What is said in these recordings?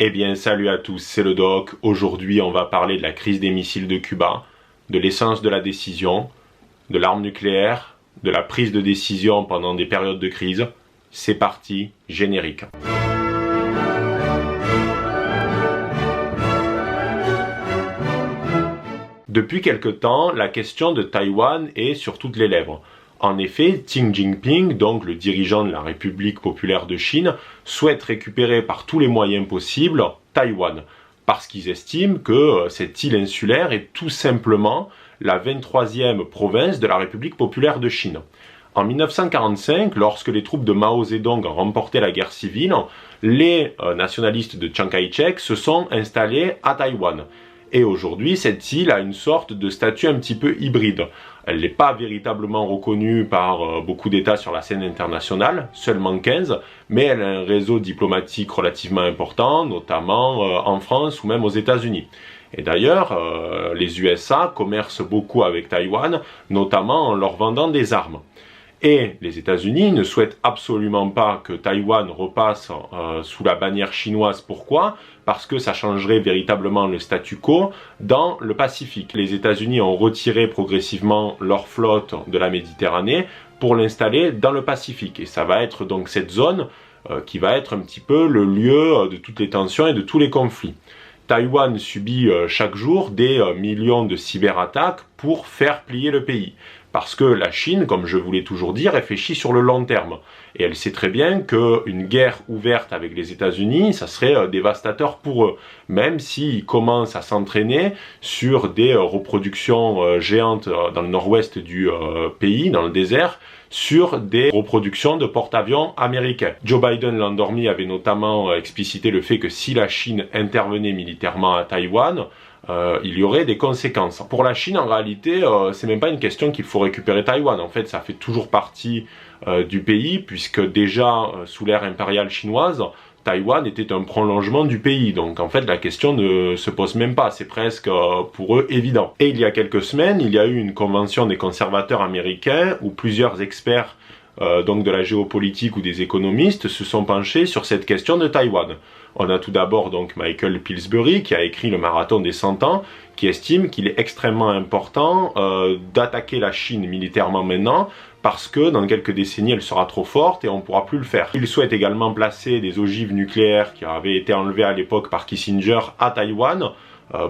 Eh bien, salut à tous, c'est le Doc. Aujourd'hui, on va parler de la crise des missiles de Cuba, de l'essence de la décision, de l'arme nucléaire, de la prise de décision pendant des périodes de crise. C'est parti, générique. Depuis quelque temps, la question de Taïwan est sur toutes les lèvres. En effet, Xi Jinping, donc le dirigeant de la République populaire de Chine, souhaite récupérer par tous les moyens possibles Taïwan, parce qu'ils estiment que cette île insulaire est tout simplement la 23e province de la République populaire de Chine. En 1945, lorsque les troupes de Mao Zedong ont remporté la guerre civile, les nationalistes de Chiang Kai-shek se sont installés à Taïwan. Et aujourd'hui, cette île a une sorte de statut un petit peu hybride. Elle n'est pas véritablement reconnue par beaucoup d'États sur la scène internationale, seulement 15, mais elle a un réseau diplomatique relativement important, notamment en France ou même aux États-Unis. Et d'ailleurs, les USA commercent beaucoup avec Taïwan, notamment en leur vendant des armes. Et les États-Unis ne souhaitent absolument pas que Taïwan repasse sous la bannière chinoise. Pourquoi ? Parce que ça changerait véritablement le statu quo dans le Pacifique. Les États-Unis ont retiré progressivement leur flotte de la Méditerranée pour l'installer dans le Pacifique. Et ça va être donc cette zone qui va être un petit peu le lieu de toutes les tensions et de tous les conflits. Taïwan subit chaque jour des millions de cyberattaques pour faire plier le pays. Parce que la Chine, comme je vous l'ai toujours dit, réfléchit sur le long terme. Et elle sait très bien qu'une guerre ouverte avec les États-Unis, ça serait dévastateur pour eux. Même s'ils commencent à s'entraîner sur des reproductions géantes dans le nord-ouest du pays, dans le désert, sur des reproductions de porte-avions américains. Joe Biden, l'an dernier, avait notamment explicité le fait que si la Chine intervenait militairement à Taïwan, il y aurait des conséquences. Pour la Chine, en réalité, c'est même pas une question qu'il faut récupérer Taïwan. En fait, ça fait toujours partie du pays, puisque déjà, sous l'ère impériale chinoise, Taïwan était un prolongement du pays. Donc, en fait, la question ne se pose même pas. C'est presque, pour eux, évident. Et il y a quelques semaines, il y a eu une convention des conservateurs américains où plusieurs experts donc de la géopolitique ou des économistes se sont penchés sur cette question de Taïwan. On a tout d'abord donc Michael Pillsbury qui a écrit le Marathon des 100 ans, qui estime qu'il est extrêmement important d'attaquer la Chine militairement maintenant, parce que dans quelques décennies elle sera trop forte et on ne pourra plus le faire. Il souhaite également placer des ogives nucléaires qui avaient été enlevées à l'époque par Kissinger à Taïwan,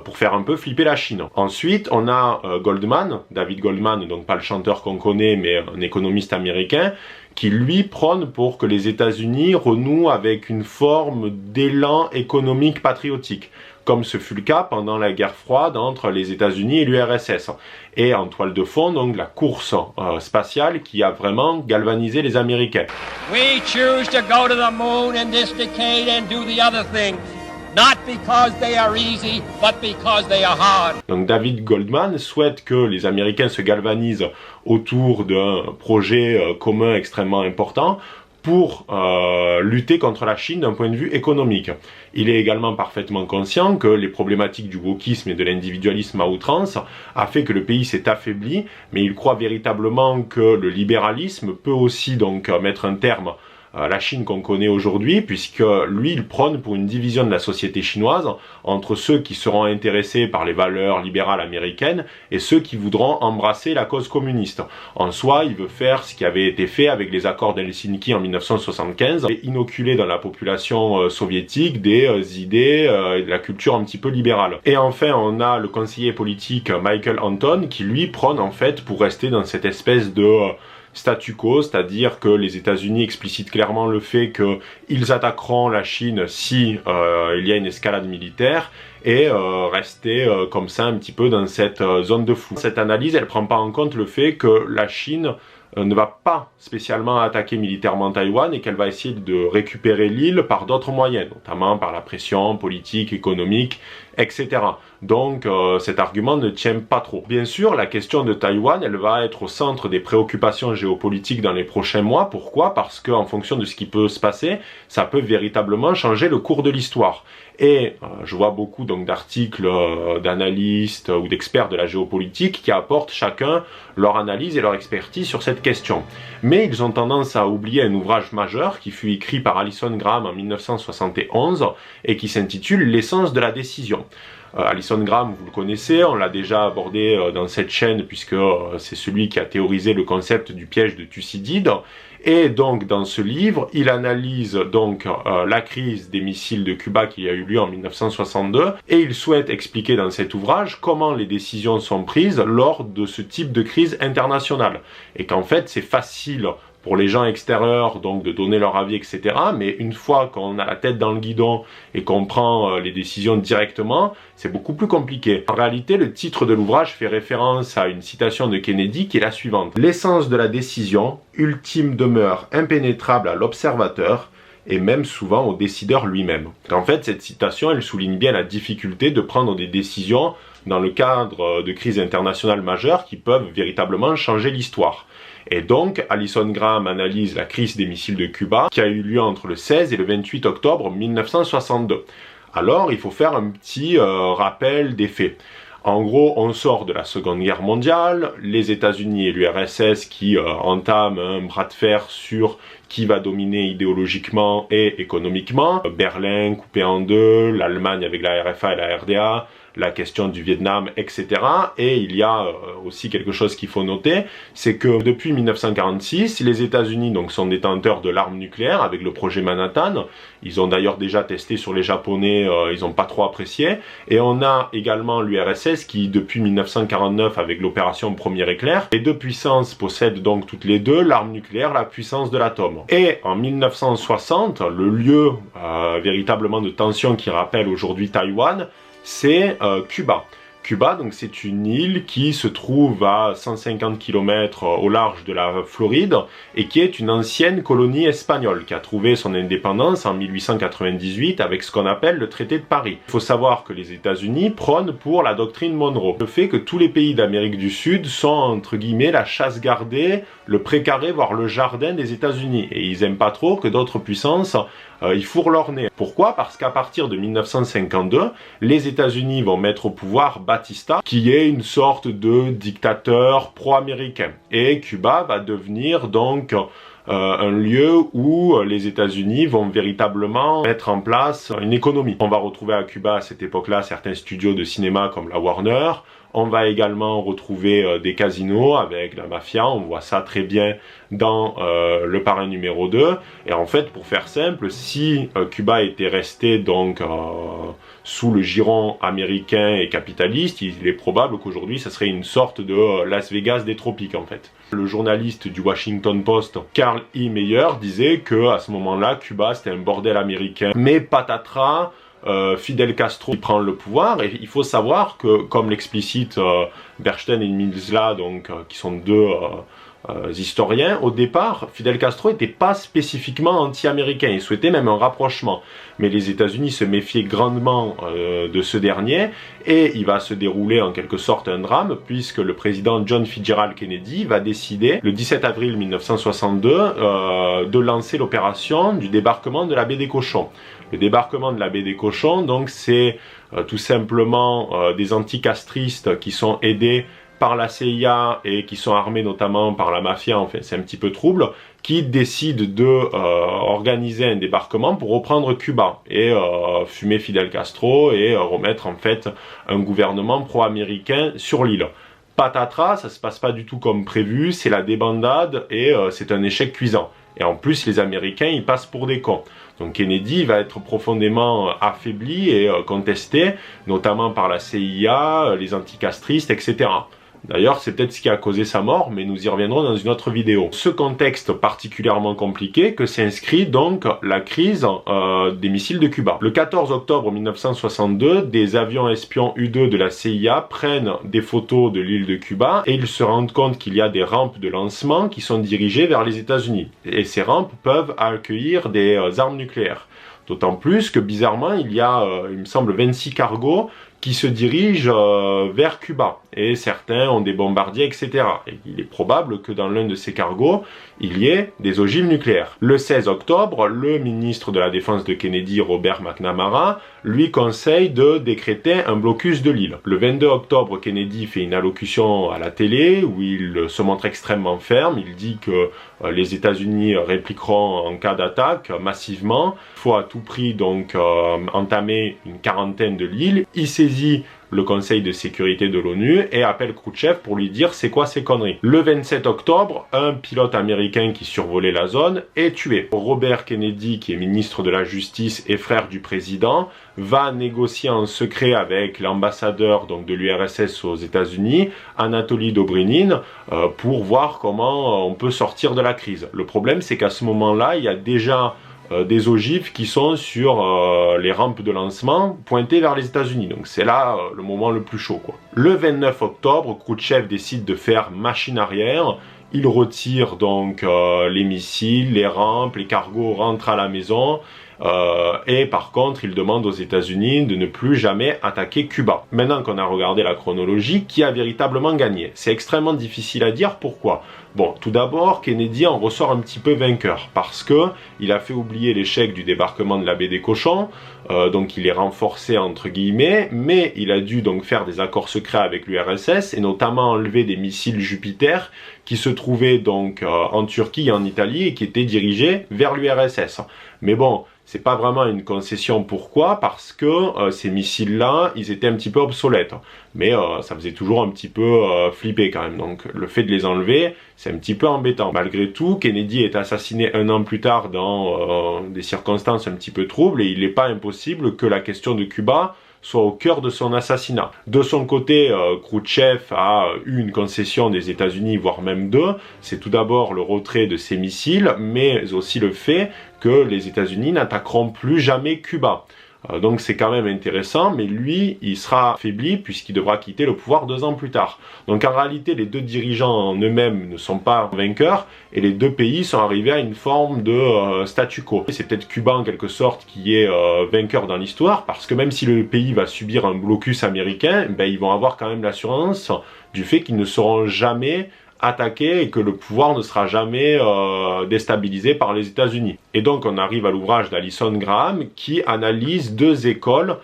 pour faire un peu flipper la Chine. Ensuite, on a Goldman, David Goldman, donc pas le chanteur qu'on connaît, mais un économiste américain, qui lui prône pour que les États-Unis renouent avec une forme d'élan économique patriotique, comme ce fut le cas pendant la guerre froide entre les États-Unis et l'URSS. Et en toile de fond, donc la course spatiale qui a vraiment galvanisé les Américains. We choose to go to the moon in this decade and do the other thing. Not because they are easy, but because they are hard. Donc David Goldman souhaite que les Américains se galvanisent autour d'un projet commun extrêmement important pour lutter contre la Chine d'un point de vue économique. Il est également parfaitement conscient que les problématiques du wokisme et de l'individualisme à outrance a fait que le pays s'est affaibli, mais il croit véritablement que le libéralisme peut aussi donc mettre un terme la Chine qu'on connaît aujourd'hui, puisque lui, il prône pour une division de la société chinoise entre ceux qui seront intéressés par les valeurs libérales américaines et ceux qui voudront embrasser la cause communiste. En soi, il veut faire ce qui avait été fait avec les accords d'Helsinki en 1975 et inoculer dans la population soviétique des idées et de la culture un petit peu libérale. Et enfin, on a le conseiller politique Michael Anton qui, lui, prône en fait pour rester dans cette espèce de statu quo, c'est-à-dire que les États-Unis explicitent clairement le fait qu'ils attaqueront la Chine si il y a une escalade militaire et rester comme ça un petit peu dans cette zone de flou. Cette analyse, elle prend pas en compte le fait que la Chine ne va pas spécialement attaquer militairement Taïwan et qu'elle va essayer de récupérer l'île par d'autres moyens, notamment par la pression politique, économique, etc. Donc cet argument ne tient pas trop. Bien sûr, la question de Taïwan, elle va être au centre des préoccupations géopolitiques dans les prochains mois. Pourquoi ? Parce qu'en fonction de ce qui peut se passer, ça peut véritablement changer le cours de l'histoire. Et je vois beaucoup donc d'articles d'analystes ou d'experts de la géopolitique qui apportent chacun leur analyse et leur expertise sur cette cette question. Mais ils ont tendance à oublier un ouvrage majeur qui fut écrit par Alison Graham en 1971 et qui s'intitule « L'essence de la décision ». Alison Graham, vous le connaissez, on l'a déjà abordé dans cette chaîne puisque c'est celui qui a théorisé le concept du piège de Thucydide. Et donc dans ce livre, il analyse donc la crise des missiles de Cuba qui a eu lieu en 1962 et il souhaite expliquer dans cet ouvrage comment les décisions sont prises lors de ce type de crise internationale. Et qu'en fait c'est facile pour les gens extérieurs donc de donner leur avis, etc. Mais une fois qu'on a la tête dans le guidon et qu'on prend les décisions directement, c'est beaucoup plus compliqué. En réalité, le titre de l'ouvrage fait référence à une citation de Kennedy qui est la suivante. « L'essence de la décision, ultime demeure impénétrable à l'observateur, et même souvent au décideur lui-même. » En fait, cette citation, elle souligne bien la difficulté de prendre des décisions dans le cadre de crises internationales majeures qui peuvent véritablement changer l'histoire. Et donc, Alison Graham analyse la crise des missiles de Cuba qui a eu lieu entre le 16 et le 28 octobre 1962. Alors, il faut faire un petit rappel des faits. En gros, on sort de la Seconde Guerre mondiale, les États-Unis et l'URSS qui entament un bras de fer sur qui va dominer idéologiquement et économiquement. Berlin coupé en deux, l'Allemagne avec la RFA et la RDA, la question du Vietnam, etc. Et il y a aussi quelque chose qu'il faut noter, c'est que depuis 1946, les États-Unis donc sont détenteurs de l'arme nucléaire avec le projet Manhattan. Ils ont d'ailleurs déjà testé sur les Japonais, ils n'ont pas trop apprécié. Et on a également l'URSS qui, depuis 1949, avec l'opération Premier Éclair, les deux puissances possèdent donc toutes les deux l'arme nucléaire, la puissance de l'atome. Et en 1960, le lieu véritablement de tension qui rappelle aujourd'hui Taïwan, c'est Cuba. Cuba, donc c'est une île qui se trouve à 150 km au large de la Floride et qui est une ancienne colonie espagnole qui a trouvé son indépendance en 1898 avec ce qu'on appelle le traité de Paris. Il faut savoir que les États-Unis prônent pour la doctrine Monroe, le fait que tous les pays d'Amérique du Sud sont entre guillemets la chasse gardée, le précaré, voire le jardin des États-Unis. Et ils aiment pas trop que d'autres puissances y fourrent leur nez. Pourquoi? Parce qu'à partir de 1952, les États-Unis vont mettre au pouvoir Batista, qui est une sorte de dictateur pro-américain. Et Cuba va devenir donc un lieu où les États-Unis vont véritablement mettre en place une économie. On va retrouver à Cuba à cette époque-là certains studios de cinéma comme la Warner. On va également retrouver des casinos avec la mafia, on voit ça très bien dans Le Parrain numéro 2. Et en fait, pour faire simple, si Cuba était resté donc sous le giron américain et capitaliste, il est probable qu'aujourd'hui, ça serait une sorte de Las Vegas des tropiques en fait. Le journaliste du Washington Post, Carl E. Meyer, disait que à ce moment-là, Cuba c'était un bordel américain. Mais patatras, Fidel Castro prend le pouvoir et il faut savoir que, comme l'explicite Bernstein et Milzla, donc qui sont deux historiens, au départ, Fidel Castro n'était pas spécifiquement anti-américain, il souhaitait même un rapprochement. Mais les États-Unis se méfiaient grandement de ce dernier et il va se dérouler en quelque sorte un drame puisque le président John Fitzgerald Kennedy va décider, le 17 avril 1962, de lancer l'opération du débarquement de la baie des Cochons. Le débarquement de la baie des Cochons, donc c'est tout simplement des anticastristes qui sont aidés par la CIA et qui sont armés notamment par la mafia, enfin c'est un petit peu trouble, qui décident de organiser un débarquement pour reprendre Cuba et fumer Fidel Castro et remettre en fait un gouvernement pro-américain sur l'île. Patatras, ça se passe pas du tout comme prévu, c'est la débandade et c'est un échec cuisant. Et en plus, les Américains, ils passent pour des cons. Donc Kennedy va être profondément affaibli et contesté, notamment par la CIA, les anticastristes, etc. D'ailleurs, c'est peut-être ce qui a causé sa mort, mais nous y reviendrons dans une autre vidéo. Ce contexte particulièrement compliqué que s'inscrit donc la crise des missiles de Cuba. Le 14 octobre 1962, des avions espions U-2 de la CIA prennent des photos de l'île de Cuba et ils se rendent compte qu'il y a des rampes de lancement qui sont dirigées vers les États-Unis. Et ces rampes peuvent accueillir des armes nucléaires. D'autant plus que bizarrement, il y a, il me semble, 26 cargos qui se dirigent vers Cuba. Et certains ont des bombardiers, etc. Et il est probable que dans l'un de ces cargos, il y ait des ogives nucléaires. Le 16 octobre, le ministre de la Défense de Kennedy, Robert McNamara, lui conseille de décréter un blocus de l'île. Le 22 octobre, Kennedy fait une allocution à la télé où il se montre extrêmement ferme. Il dit que les États-Unis répliqueront en cas d'attaque massivement. Il faut à tout prix donc entamer une quarantaine de l'île. Il saisit le Conseil de sécurité de l'ONU et appelle Khrouchtchev pour lui dire c'est quoi ces conneries. Le 27 octobre, un pilote américain qui survolait la zone est tué. Robert Kennedy, qui est ministre de la Justice et frère du président, va négocier en secret avec l'ambassadeur donc de l'URSS aux États-Unis, Anatoly Dobrynin, pour voir comment on peut sortir de la crise. Le problème, c'est qu'à ce moment-là, il y a déjà des ogives qui sont sur les rampes de lancement pointées vers les États-Unis. Donc c'est là le moment le plus chaud, quoi. Le 29 octobre, Khrouchtchev décide de faire machine arrière. Il retire donc les missiles, les rampes, les cargos rentrent à la maison. Et par contre, il demande aux États-Unis de ne plus jamais attaquer Cuba. Maintenant qu'on a regardé la chronologie, qui a véritablement gagné? C'est extrêmement difficile à dire. Pourquoi? Bon, tout d'abord, Kennedy en ressort un petit peu vainqueur parce que il a fait oublier l'échec du débarquement de la baie des Cochons, donc il est renforcé entre guillemets, mais il a dû donc faire des accords secrets avec l'URSS et notamment enlever des missiles Jupiter qui se trouvaient donc en Turquie et en Italie et qui étaient dirigés vers l'URSS. Mais bon, c'est pas vraiment une concession. Pourquoi? Parce que ces missiles-là, ils étaient un petit peu obsolètes. Mais ça faisait toujours un petit peu flipper quand même. Donc le fait de les enlever, c'est un petit peu embêtant. Malgré tout, Kennedy est assassiné un an plus tard dans des circonstances un petit peu troubles et il n'est pas impossible que la question de Cuba soit au cœur de son assassinat. De son côté, Khrouchtchev a eu une concession des États-Unis, voire même deux. C'est tout d'abord le retrait de ses missiles, mais aussi le fait que les États-Unis n'attaqueront plus jamais Cuba. Donc c'est quand même intéressant, mais lui, il sera affaibli puisqu'il devra quitter le pouvoir 2 ans plus tard. Donc en réalité, les deux dirigeants en eux-mêmes ne sont pas vainqueurs et les deux pays sont arrivés à une forme de statu quo. C'est peut-être Cuba en quelque sorte qui est vainqueur dans l'histoire parce que même si le pays va subir un blocus américain, ben, ils vont avoir quand même l'assurance du fait qu'ils ne seront jamais attaqué et que le pouvoir ne sera jamais déstabilisé par les États-Unis. Et donc on arrive à l'ouvrage d'Alison Graham qui analyse deux écoles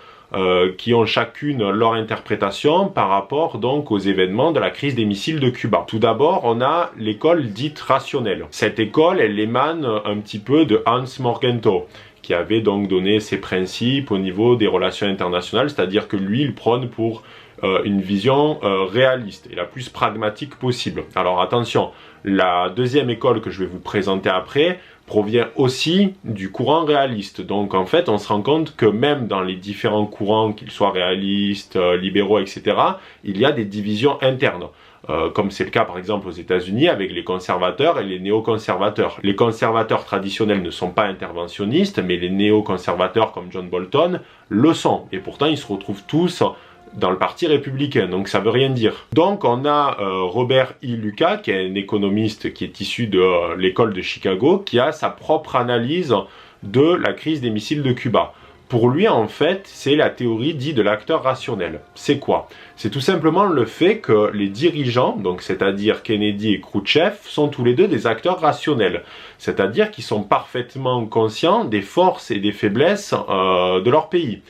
qui ont chacune leur interprétation par rapport donc aux événements de la crise des missiles de Cuba. Tout d'abord, on a l'école dite rationnelle. Cette école, elle émane un petit peu de Hans Morgenthau, qui avait donc donné ses principes au niveau des relations internationales, c'est-à-dire que lui, il prône pour une vision réaliste et la plus pragmatique possible. Alors attention, la deuxième école que je vais vous présenter après provient aussi du courant réaliste. Donc en fait, on se rend compte que même dans les différents courants, qu'ils soient réalistes, libéraux, etc., il y a des divisions internes. Comme c'est le cas par exemple aux États-Unis avec les conservateurs et les néoconservateurs. Les conservateurs traditionnels ne sont pas interventionnistes, mais les néoconservateurs comme John Bolton le sont. Et pourtant, ils se retrouvent tous dans le parti républicain, donc ça veut rien dire. Donc on a Robert I. Lucas, qui est un économiste qui est issu de l'école de Chicago, qui a sa propre analyse de la crise des missiles de Cuba. Pour lui, en fait, c'est la théorie dite de l'acteur rationnel. C'est quoi? C'est tout simplement le fait que les dirigeants, donc c'est-à-dire Kennedy et Khrouchtchev, sont tous les deux des acteurs rationnels. C'est-à-dire qu'ils sont parfaitement conscients des forces et des faiblesses de leur pays.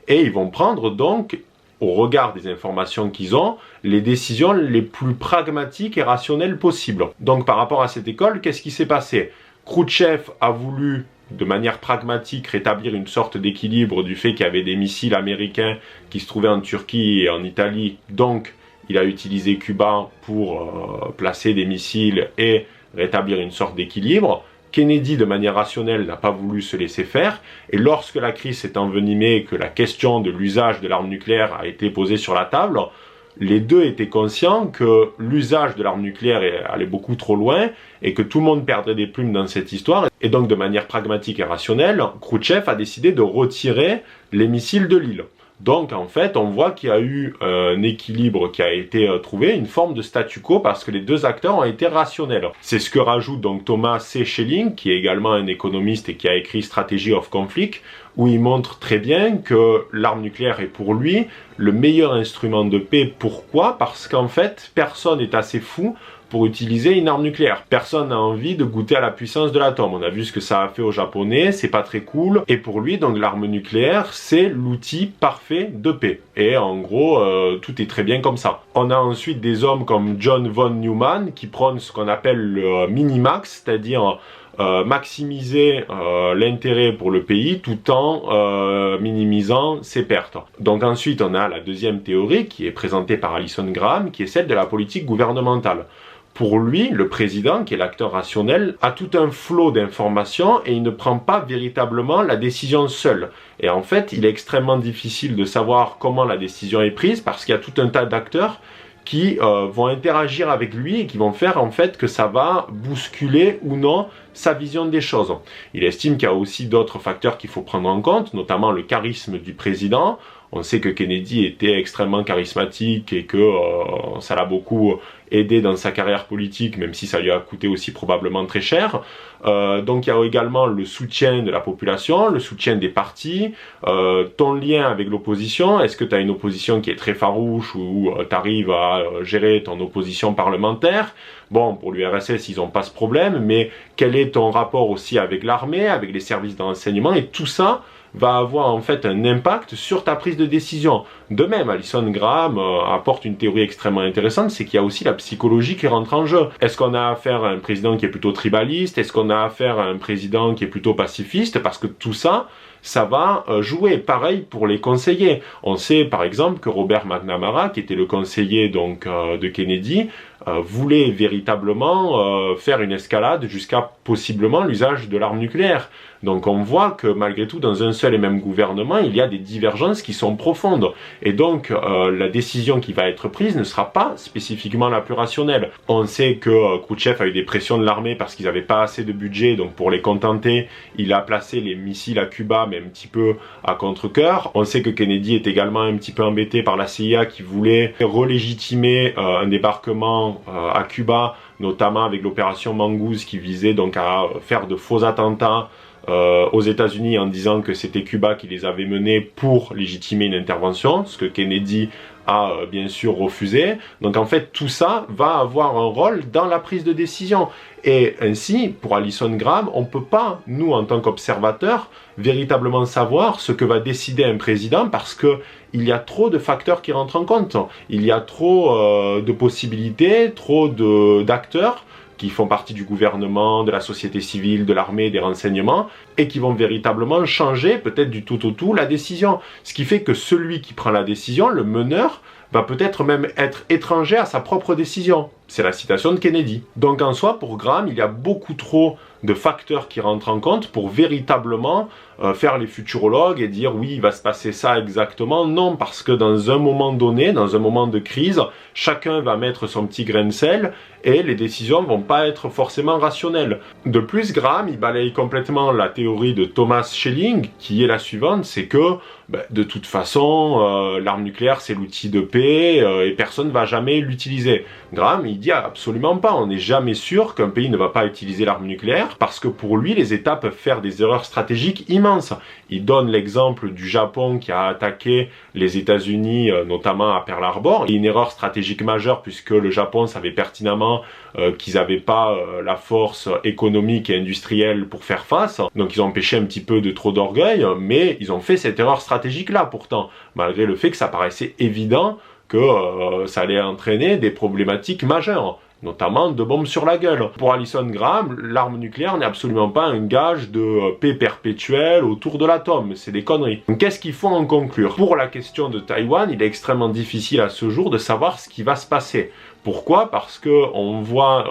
Et ils vont prendre donc, au regard des informations qu'ils ont, les décisions les plus pragmatiques et rationnelles possibles. Donc par rapport à cette école, qu'est-ce qui s'est passé? Khrouchtchev a voulu, de manière pragmatique, rétablir une sorte d'équilibre du fait qu'il y avait des missiles américains qui se trouvaient en Turquie et en Italie. Donc il a utilisé Cuba pour placer des missiles et rétablir une sorte d'équilibre. Kennedy, de manière rationnelle, n'a pas voulu se laisser faire, et lorsque la crise s'est envenimée et que la question de l'usage de l'arme nucléaire a été posée sur la table, les deux étaient conscients que l'usage de l'arme nucléaire allait beaucoup trop loin et que tout le monde perdrait des plumes dans cette histoire. Et donc, de manière pragmatique et rationnelle, Khrouchtchev a décidé de retirer les missiles de l'île. Donc en fait, on voit qu'il y a eu un équilibre qui a été trouvé, une forme de statu quo, parce que les deux acteurs ont été rationnels. C'est ce que rajoute donc Thomas C. Schelling, qui est également un économiste et qui a écrit Strategy of Conflict, où il montre très bien que l'arme nucléaire est pour lui le meilleur instrument de paix. Pourquoi? Parce qu'en fait, personne n'est assez fou pour utiliser une arme nucléaire. Personne n'a envie de goûter à la puissance de l'atome. On a vu ce que ça a fait aux Japonais, c'est pas très cool. Et pour lui, donc l'arme nucléaire, c'est l'outil parfait de paix. Et en gros, tout est très bien comme ça. On a ensuite des hommes comme John von Neumann qui prônent ce qu'on appelle le minimax, c'est-à-dire maximiser l'intérêt pour le pays tout en minimisant ses pertes. Donc ensuite, on a la deuxième théorie qui est présentée par Alison Graham, qui est celle de la politique gouvernementale. Pour lui, le président, qui est l'acteur rationnel, a tout un flot d'informations et il ne prend pas véritablement la décision seul. Et en fait, il est extrêmement difficile de savoir comment la décision est prise parce qu'il y a tout un tas d'acteurs qui vont interagir avec lui et qui vont faire en fait que ça va bousculer ou non sa vision des choses. Il estime qu'il y a aussi d'autres facteurs qu'il faut prendre en compte, notamment le charisme du président. On sait que Kennedy était extrêmement charismatique et que ça l'a beaucoup aidé dans sa carrière politique, même si ça lui a coûté aussi probablement très cher. Donc il y a également le soutien de la population, le soutien des partis, ton lien avec l'opposition. Est-ce que tu as une opposition qui est très farouche ou tu arrives à gérer ton opposition parlementaire? Bon, pour l'URSS, ils n'ont pas ce problème, mais quel est ton rapport aussi avec l'armée, avec les services de renseignement? Et tout ça va avoir en fait un impact sur ta prise de décision. De même, Alison Graham apporte une théorie extrêmement intéressante, c'est qu'il y a aussi la psychologie qui rentre en jeu. Est-ce qu'on a affaire à un président qui est plutôt tribaliste? Est-ce qu'on a affaire à un président qui est plutôt pacifiste? Parce que tout ça, ça va jouer. Pareil pour les conseillers. On sait par exemple que Robert McNamara, qui était le conseiller donc de Kennedy, voulait véritablement faire une escalade jusqu'à possiblement l'usage de l'arme nucléaire. Donc on voit que malgré tout, dans un seul et même gouvernement, il y a des divergences qui sont profondes. Et donc la décision qui va être prise ne sera pas spécifiquement la plus rationnelle. On sait que Khrouchtchev a eu des pressions de l'armée parce qu'ils n'avaient pas assez de budget, donc pour les contenter, il a placé les missiles à Cuba, mais un petit peu à contre-cœur. On sait que Kennedy est également un petit peu embêté par la CIA qui voulait relégitimer un débarquement à Cuba, notamment avec l'opération Mongoose qui visait donc à faire de faux attentats aux États-Unis en disant que c'était Cuba qui les avait menés pour légitimer une intervention, ce que Kennedy a bien sûr refusé. Donc en fait tout ça va avoir un rôle dans la prise de décision. Et ainsi, pour Alison Graham, on ne peut pas, nous en tant qu'observateurs, véritablement savoir ce que va décider un président parce que il y a trop de facteurs qui rentrent en compte. Il y a trop de possibilités, trop d'acteurs qui font partie du gouvernement, de la société civile, de l'armée, des renseignements, et qui vont véritablement changer, peut-être du tout au tout, la décision. Ce qui fait que celui qui prend la décision, le meneur, va peut-être même être étranger à sa propre décision. C'est la citation de Kennedy. Donc en soi, pour Graham, il y a beaucoup trop de facteurs qui rentrent en compte pour véritablement faire les futurologues et dire oui, il va se passer ça exactement. Non, parce que dans un moment donné, dans un moment de crise, chacun va mettre son petit grain de sel et les décisions vont pas être forcément rationnelles. De plus, Graham, il balaye complètement la théorie de Thomas Schelling, qui est la suivante, c'est que de toute façon, l'arme nucléaire c'est l'outil de paix et personne ne va jamais l'utiliser. Graham, il dit absolument pas, on n'est jamais sûr qu'un pays ne va pas utiliser l'arme nucléaire parce que pour lui, les États peuvent faire des erreurs stratégiques immenses. Il donne l'exemple du Japon qui a attaqué les États-Unis, notamment à Pearl Harbor. Une erreur stratégique majeure puisque le Japon savait pertinemment qu'ils n'avaient pas la force économique et industrielle pour faire face. Donc ils ont pêché un petit peu de trop d'orgueil, mais ils ont fait cette erreur stratégique-là pourtant, malgré le fait que ça paraissait évident que ça allait entraîner des problématiques majeures, notamment de bombes sur la gueule. Pour Alison Graham, l'arme nucléaire n'est absolument pas un gage de paix perpétuelle autour de l'atome, c'est des conneries. Donc qu'est-ce qu'il faut en conclure? Pour la question de Taïwan, il est extrêmement difficile à ce jour de savoir ce qui va se passer. Pourquoi? Parce que on voit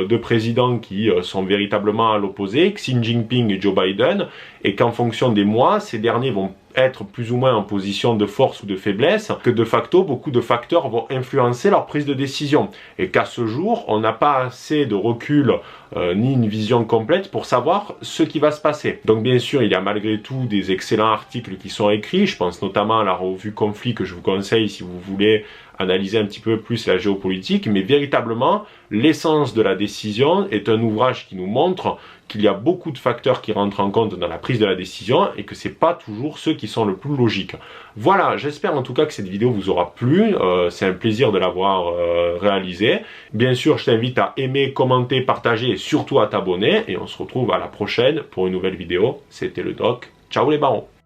deux présidents qui sont véritablement à l'opposé, Xi Jinping et Joe Biden, et qu'en fonction des mois, ces derniers vont être plus ou moins en position de force ou de faiblesse, que de facto beaucoup de facteurs vont influencer leur prise de décision et qu'à ce jour on n'a pas assez de recul ni une vision complète pour savoir ce qui va se passer. Donc bien sûr il y a malgré tout des excellents articles qui sont écrits, je pense notamment à la revue Conflit que je vous conseille si vous voulez analyser un petit peu plus la géopolitique, mais véritablement l'essence de la décision est un ouvrage qui nous montre qu'il y a beaucoup de facteurs qui rentrent en compte dans la prise de la décision et que c'est pas toujours ceux qui sont le plus logiques. Voilà, j'espère en tout cas que cette vidéo vous aura plu, c'est un plaisir de l'avoir réalisée. Bien sûr, je t'invite à aimer, commenter, partager et surtout à t'abonner et on se retrouve à la prochaine pour une nouvelle vidéo. C'était le Doc. Ciao les barons!